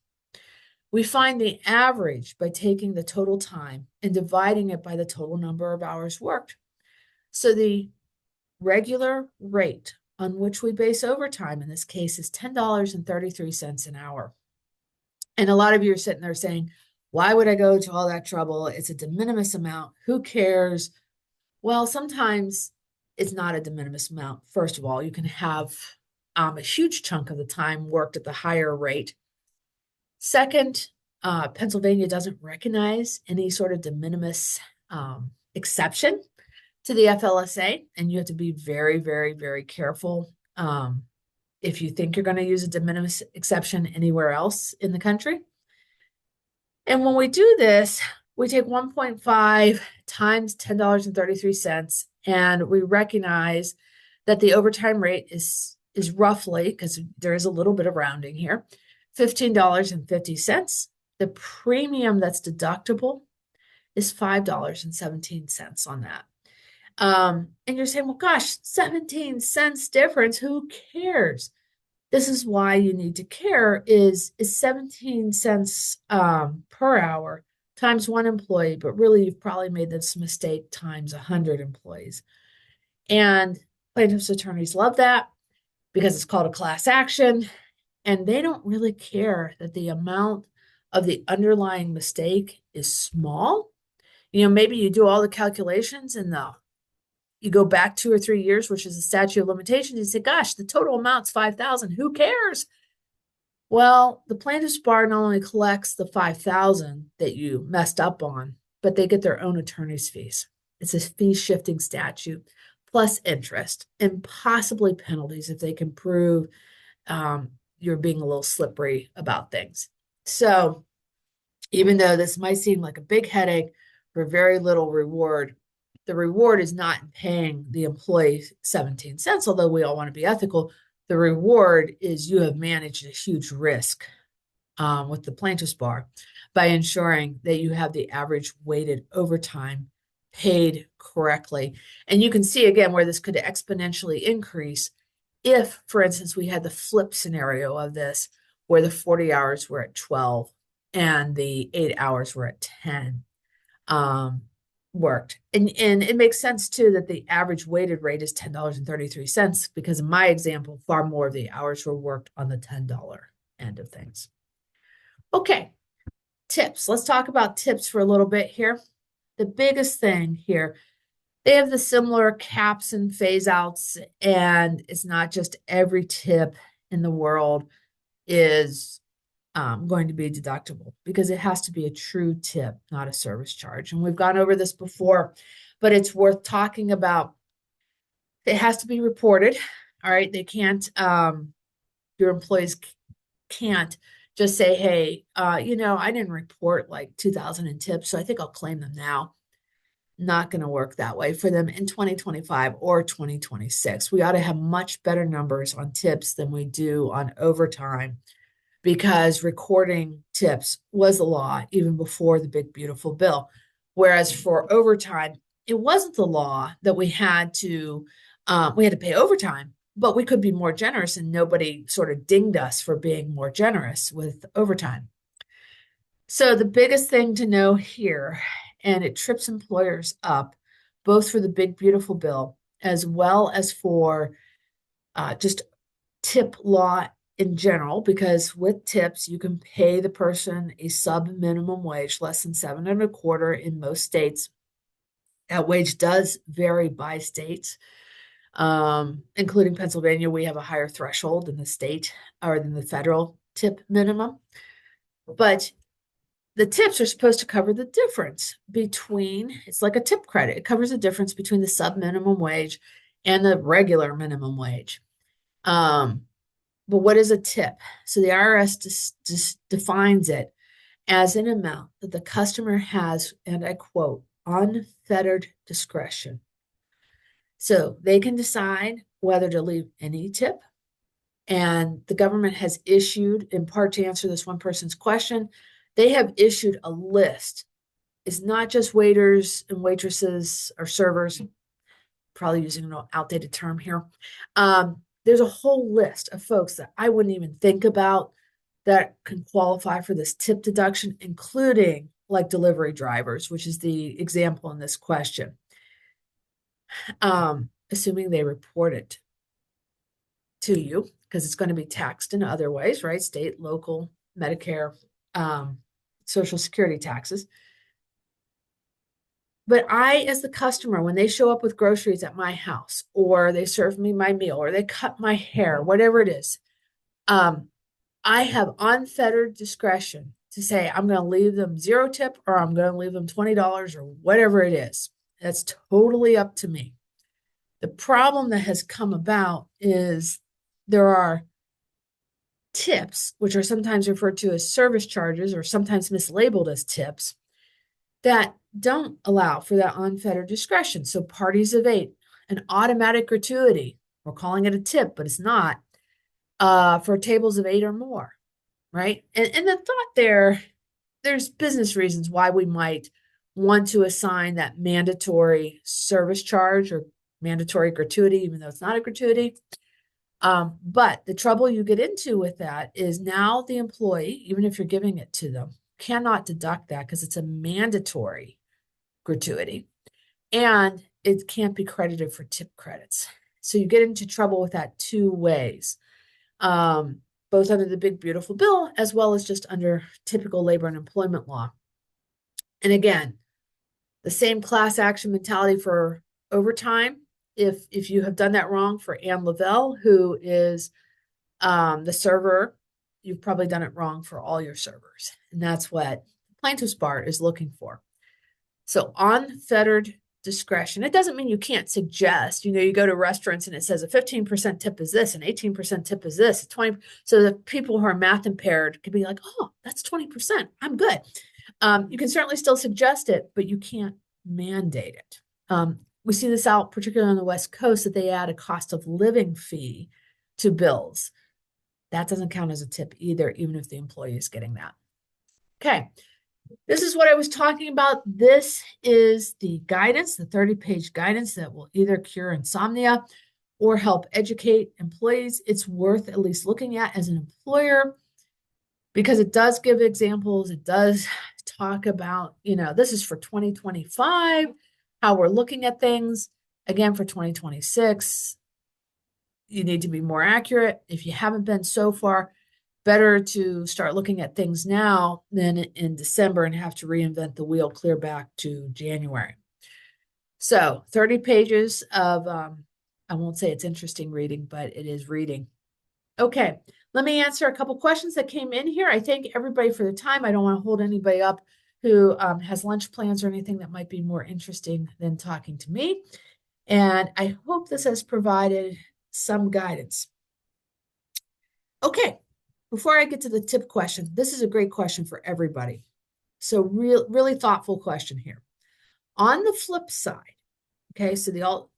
S1: We find the average by taking the total time and dividing it by the total number of hours worked. So the regular rate on which we base overtime in this case is $10.33 an hour. And a lot of you are sitting there saying, why would I go to all that trouble? It's a de minimis amount. Who cares? Well, sometimes it's not a de minimis amount. First of all, you can have a huge chunk of the time worked at the higher rate. Second, Pennsylvania doesn't recognize any sort of de minimis exception to the FLSA, and you have to be very, very, very careful if you think you're going to use a de minimis exception anywhere else in the country. And when we do this, we take 1.5 times $10.33, and we recognize that the overtime rate is roughly, because there is a little bit of rounding here, $15.50. The premium that's deductible is $5.17 on that. And you're saying, well, gosh, 17 cents difference, who cares? This is why you need to care is 17 cents per hour times one employee, but really you've probably made this mistake times 100 employees. And plaintiffs' attorneys love that because it's called a class action. And they don't really care that the amount of the underlying mistake is small. Maybe you do all the calculations and you go back 2 or 3 years, which is the statute of limitations. You say, gosh, the total amount's 5,000. Who cares? Well, the plaintiff's bar not only collects the 5,000 that you messed up on, but they get their own attorney's fees. It's a fee shifting statute plus interest and possibly penalties if they can prove you're being a little slippery about things. So even though this might seem like a big headache for very little reward, the reward is not in paying the employee 17 cents, although we all want to be ethical. The reward is you have managed a huge risk with the plaintiff's bar by ensuring that you have the average weighted overtime paid correctly. And you can see again where this could exponentially increase if, for instance, we had the flip scenario of this, where the 40 hours were at 12 and the 8 hours were at 10 worked. And it makes sense too that the average weighted rate is $10.33 because in my example, far more of the hours were worked on the $10 end of things. Okay, tips. Let's talk about tips for a little bit here. The biggest thing here, they have the similar caps and phase outs, and it's not just every tip in the world is going to be deductible because it has to be a true tip, not a service charge. And we've gone over this before, but it's worth talking about. It has to be reported. All right. They can't, your employees can't just say, hey, I didn't report like 2,000 in tips, so I think I'll claim them now. Not going to work that way for them in 2025 or 2026. We ought to have much better numbers on tips than we do on overtime because recording tips was the law even before the big, beautiful bill. Whereas for overtime, it wasn't the law that we had to pay overtime, but we could be more generous and nobody sort of dinged us for being more generous with overtime. So the biggest thing to know here, and it trips employers up, both for the big, beautiful bill, as well as for just tip law in general, because with tips, you can pay the person a sub minimum wage, less than 7.25 in most states. That wage does vary by states, including Pennsylvania. We have a higher threshold than the state or than the federal tip minimum. But the tips are supposed to cover the difference between, it's like a tip credit. It covers the difference between the sub minimum wage and the regular minimum wage. But what is a tip? So the IRS just defines it as an amount that the customer has, and I quote, unfettered discretion. So they can decide whether to leave any tip. And the government has issued, in part to answer this one person's question, they have issued a list. It's not just waiters and waitresses or servers, probably using an outdated term here. There's a whole list of folks that I wouldn't even think about that can qualify for this tip deduction, including like delivery drivers, which is the example in this question, assuming they report it to you because it's going to be taxed in other ways, right? State, local, Medicare, Social Security taxes. But I, as the customer, when they show up with groceries at my house, or they serve me my meal, or they cut my hair, whatever it is, I have unfettered discretion to say I'm going to leave them 0 tip or I'm going to leave them $20 or whatever it is. That's totally up to me. The problem that has come about is there are tips, which are sometimes referred to as service charges or sometimes mislabeled as tips, that don't allow for that unfettered discretion. So parties of 8, an automatic gratuity, we're calling it a tip, but it's not, for tables of 8 or more, right? And the thought there's business reasons why we might want to assign that mandatory service charge or mandatory gratuity, even though it's not a gratuity. But the trouble you get into with that is now the employee, even if you're giving it to them, cannot deduct that because it's a mandatory gratuity and it can't be credited for tip credits. So you get into trouble with that 2 ways. both under the big, beautiful bill, as well as just under typical labor and employment law. And again, the same class action mentality for overtime. If you have done that wrong for Anne Lavelle, who is the server, you've probably done it wrong for all your servers. And that's what the plaintiff's bar is looking for. So unfettered discretion. It doesn't mean you can't suggest, you go to restaurants and it says a 15% tip is this, an 18% tip is this, 20. So the people who are math impaired could be like, oh, that's 20%. I'm good. You can certainly still suggest it, but you can't mandate it. We see this out, particularly on the West Coast, that they add a cost of living fee to bills. That doesn't count as a tip either, even if the employee is getting that. Okay. This is what I was talking about. This is the guidance, the 30-page guidance that will either cure insomnia or help educate employees. It's worth at least looking at as an employer because it does give examples. It does talk about, this is for 2025, how we're looking at things. Again, for 2026, you need to be more accurate. If you haven't been so far, better to start looking at things now than in December and have to reinvent the wheel clear back to January. So 30 pages of, I won't say it's interesting reading, but it is reading. Okay, let me answer a couple questions that came in here. I thank everybody for the time. I don't want to hold anybody up who has lunch plans or anything that might be more interesting than talking to me. And I hope this has provided some guidance. Okay. Before I get to the tip question, this is a great question for everybody. So really thoughtful question here. On the flip side, okay, so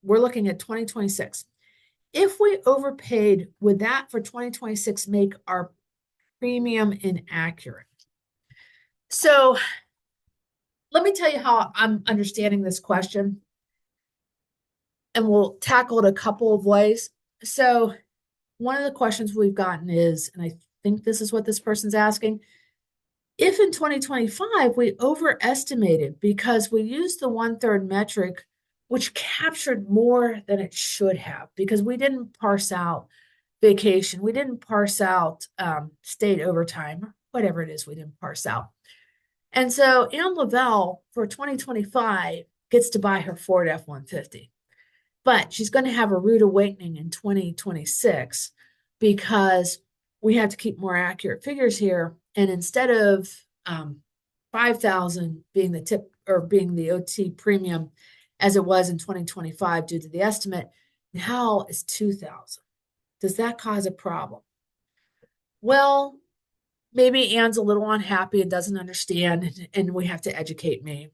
S1: we're looking at 2026. If we overpaid, would that for 2026 make our premium inaccurate? So let me tell you how I'm understanding this question, and we'll tackle it a couple of ways. So one of the questions we've gotten is, and I think this is what this person's asking, if in 2025 we overestimated because we used the 1/3 metric, which captured more than it should have, because we didn't parse out vacation, we didn't parse out state overtime, whatever it is we didn't parse out. And so Anne Lavelle for 2025 gets to buy her Ford F-150. But she's going to have a rude awakening in 2026 because we have to keep more accurate figures here. And instead of 5,000 being the tip or being the OT premium as it was in 2025 due to the estimate, now is 2,000. Does that cause a problem? Well, maybe Anne's a little unhappy and doesn't understand, and we have to educate me.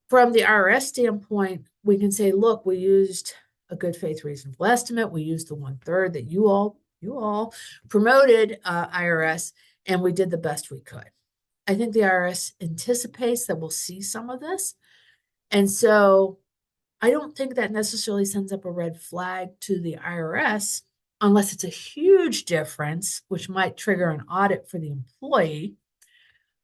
S1: From the IRS standpoint, we can say, look, we used a good faith reasonable estimate. We used the 1/3 that you all promoted IRS, and we did the best we could. I think the IRS anticipates that we'll see some of this. And so I don't think that necessarily sends up a red flag to the IRS unless it's a huge difference, which might trigger an audit for the employee.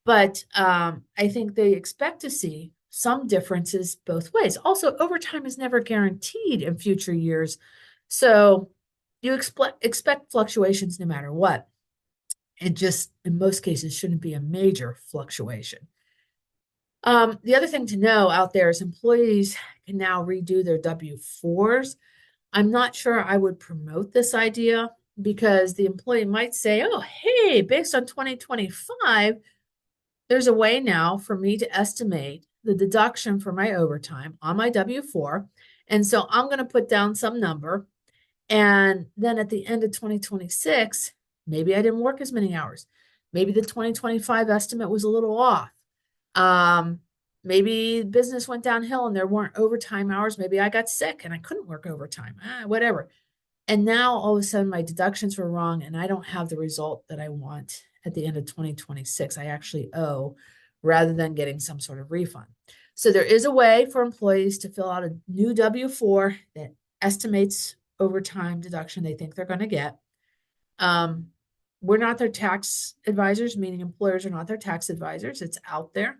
S1: But I think they expect to see some differences both ways. Also, overtime is never guaranteed in future years. So you expect fluctuations no matter what. It just, in most cases, shouldn't be a major fluctuation. The other thing to know out there is employees can now redo their W-4s. I'm not sure I would promote this idea because the employee might say, oh, hey, based on 2025, there's a way now for me to estimate the deduction for my overtime on my W-4. And so I'm going to put down some number. And then at the end of 2026, maybe I didn't work as many hours. Maybe the 2025 estimate was a little off. Maybe business went downhill and there weren't overtime hours. Maybe I got sick and I couldn't work overtime, whatever. And now all of a sudden my deductions were wrong and I don't have the result that I want at the end of 2026. I actually owe rather than getting some sort of refund. So there is a way for employees to fill out a new W-4 that estimates overtime deduction they think they're going to get. We're not their tax advisors, meaning employers are not their tax advisors. It's out there.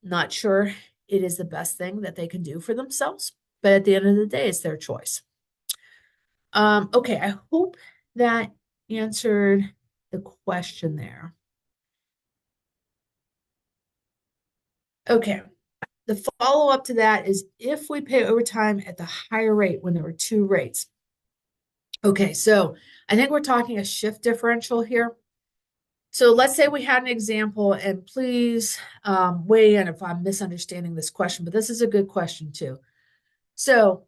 S1: Not sure it is the best thing that they can do for themselves, but at the end of the day, it's their choice. Okay, I hope that answered the question there. Okay. The follow-up to that is if we pay overtime at the higher rate when there were two rates. Okay, so I think we're talking a shift differential here. So let's say we had an example, and please weigh in if I'm misunderstanding this question, but this is a good question too. So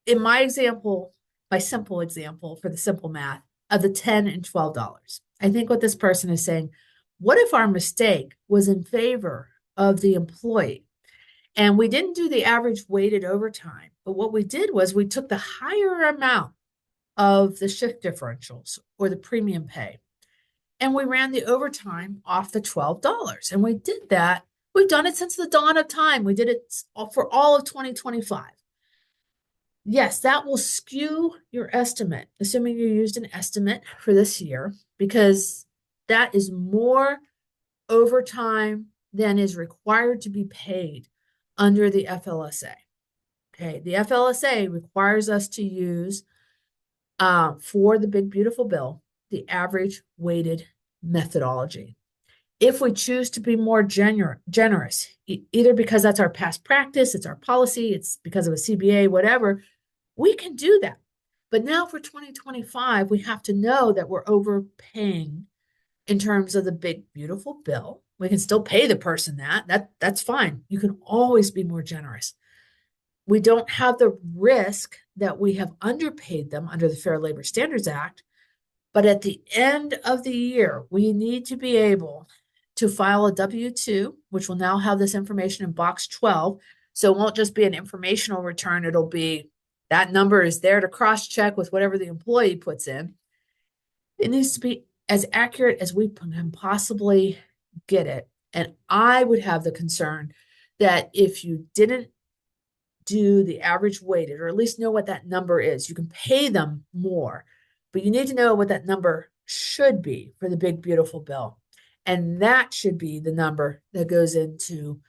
S1: in my example, my simple example for the simple math of the $10 and $12, I think what this person is saying, what if our mistake was in favor of the employee? And we didn't do the average weighted overtime, but what we did was we took the higher amount of the shift differentials or the premium pay, and we ran the overtime off the $12. And we did that. We've done it since the dawn of time. We did it for all of 2025. Yes, that will skew your estimate, assuming you used an estimate for this year, because that is more overtime than is required to be paid under the FLSA. Okay, the FLSA requires us to use for the big beautiful bill the average weighted methodology. If we choose to be more generous, either because that's our past practice, it's our policy, it's because of a CBA, whatever, we can do that. But now for 2025, we have to know that we're overpaying in terms of the big beautiful bill. We can still pay the person that's fine. You can always be more generous. We don't have the risk that we have underpaid them under the Fair Labor Standards Act. But at the end of the year, we need to be able to file a W-2, which will now have this information in box 12. So it won't just be an informational return. It'll be that number is there to cross-check with whatever the employee puts in. It needs to be as accurate as we can possibly get it. And I would have the concern that if you didn't do the average weighted, or at least know what that number is, you can pay them more, but you need to know what that number should be for the big beautiful bill. And that should be the number that goes into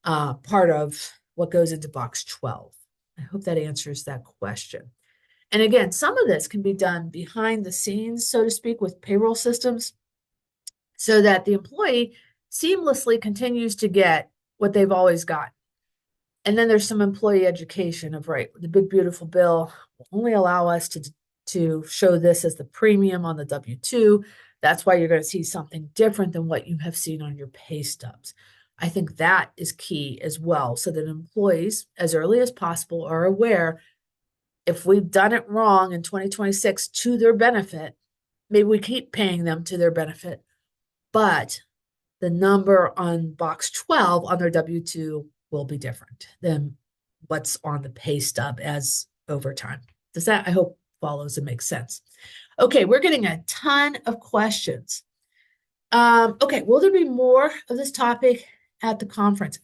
S1: part of what goes into box 12. I hope that answers that question. And again, some of this can be done behind the scenes, so to speak, with payroll systems, so that the employee seamlessly continues to get what they've always got. And then there's some employee education of, right, the big beautiful bill will only allow us to show this as the premium on the W-2. That's why you're going to see something different than what you have seen on your pay stubs. I think that is key as well, so that employees, as early as possible, are aware if we've done it wrong in 2026 to their benefit, maybe we keep paying them to their benefit, but the number on box 12 on their W-2 will be different than what's on the pay stub as overtime. Does that, I hope, follows and makes sense? Okay, we're getting a ton of questions. Okay, will there be more of this topic at the conference?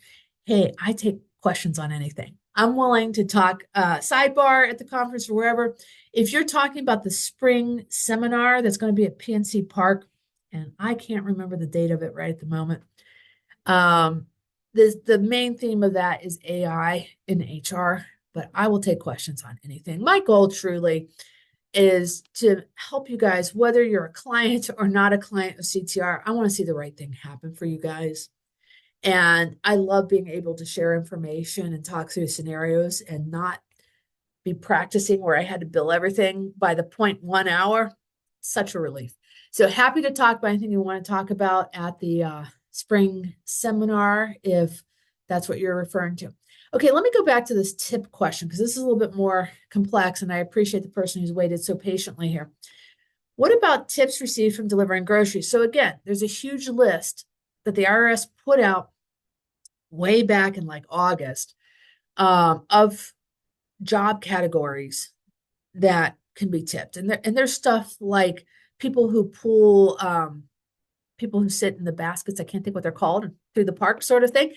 S1: Hey, I take questions on anything. I'm willing to talk sidebar at the conference or wherever. If you're talking about the spring seminar that's going to be at PNC Park, and I can't remember the date of it right at the moment, the main theme of that is AI in HR, but I will take questions on anything. My goal truly is to help you guys, whether you're a client or not a client of CTR. I want to see the right thing happen for you guys. And I love being able to share information and talk through scenarios and not be practicing where I had to bill everything by the 0.1 hour. Such a relief. So happy to talk about anything you want to talk about at the spring seminar, if that's what you're referring to. Okay, let me go back to this tip question, because this is a little bit more complex, and I appreciate the person who's waited so patiently here. What about tips received from delivering groceries? So again, there's a huge list that the IRS put out way back in like August of job categories that can be tipped. And there's stuff like people who pull, people who sit in the baskets, I can't think what they're called, through the park sort of thing.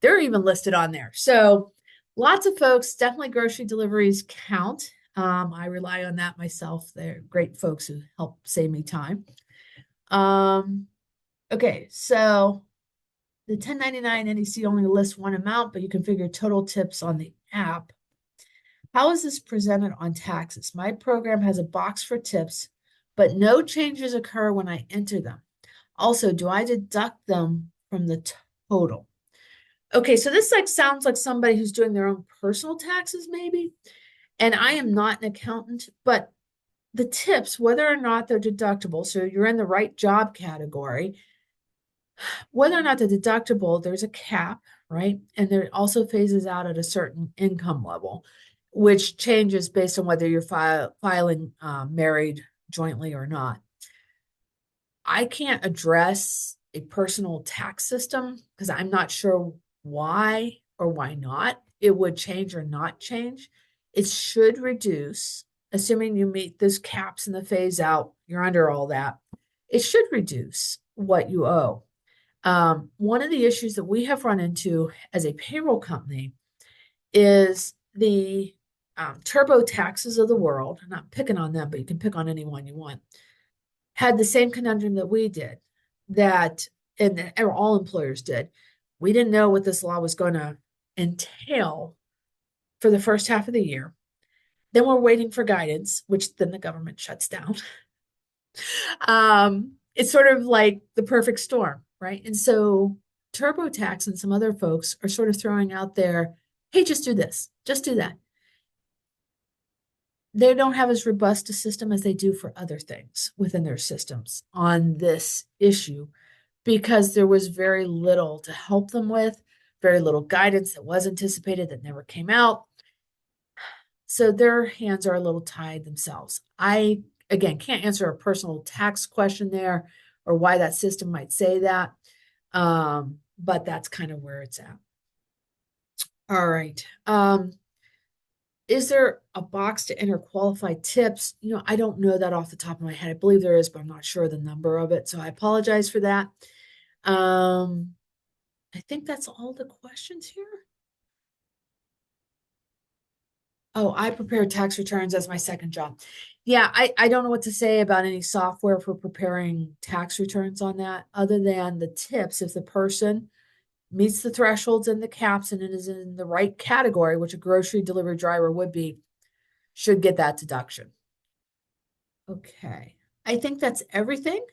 S1: They're even listed on there. So lots of folks, definitely grocery deliveries count. I rely on that myself. They're great folks who help save me time. Okay, so the 1099 NEC only lists one amount, but you can figure total tips on the app. How is this presented on taxes? My program has a box for tips, but no changes occur when I enter them. Also, do I deduct them from the total? Okay, so this like sounds like somebody who's doing their own personal taxes, maybe. And I am not an accountant, but the tips, whether or not they're deductible, so you're in the right job category, whether or not they're deductible, there's a cap, right? And there also phases out at a certain income level, which changes based on whether you're filing married jointly or not. I can't address a personal tax system because I'm not sure why or why not it would change or not change. It should reduce, assuming you meet those caps in the phase out, you're under all that. It should reduce what you owe. One of the issues that we have run into as a payroll company is the turbo taxes of the world. I'm not picking on them, but you can pick on anyone you want, had the same conundrum that we did, that, and all employers did. We didn't know what this law was going to entail for the first half of the year. Then we're waiting for guidance, which then the government shuts down. It's sort of like the perfect storm, right? And so TurboTax and some other folks are sort of throwing out there, hey, just do this, just do that. They don't have as robust a system as they do for other things within their systems on this issue because there was very little to help them with, very little guidance that was anticipated that never came out. So their hands are a little tied themselves. I, again, can't answer a personal tax question there or why that system might say that, but that's kind of where it's at. All right. Is there a box to enter qualified tips? I don't know that off the top of my head. I believe there is, but I'm not sure the number of it. So I apologize for that. I think that's all the questions here. Oh, I prepare tax returns as my second job. Yeah, I don't know what to say about any software for preparing tax returns on that, other than the tips. If the person meets the thresholds and the caps and it is in the right category, which a grocery delivery driver would be, should get that deduction. Okay, I think that's everything.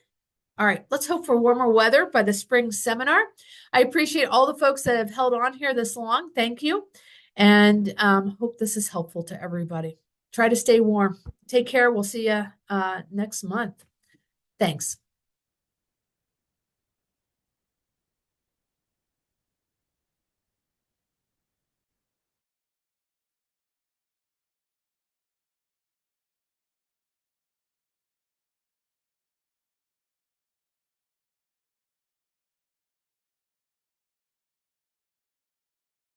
S1: All right, let's hope for warmer weather by the spring seminar. I appreciate all the folks that have held on here this long. Thank you. And hope this is helpful to everybody. Try to stay warm. Take care. We'll see you next month. Thanks.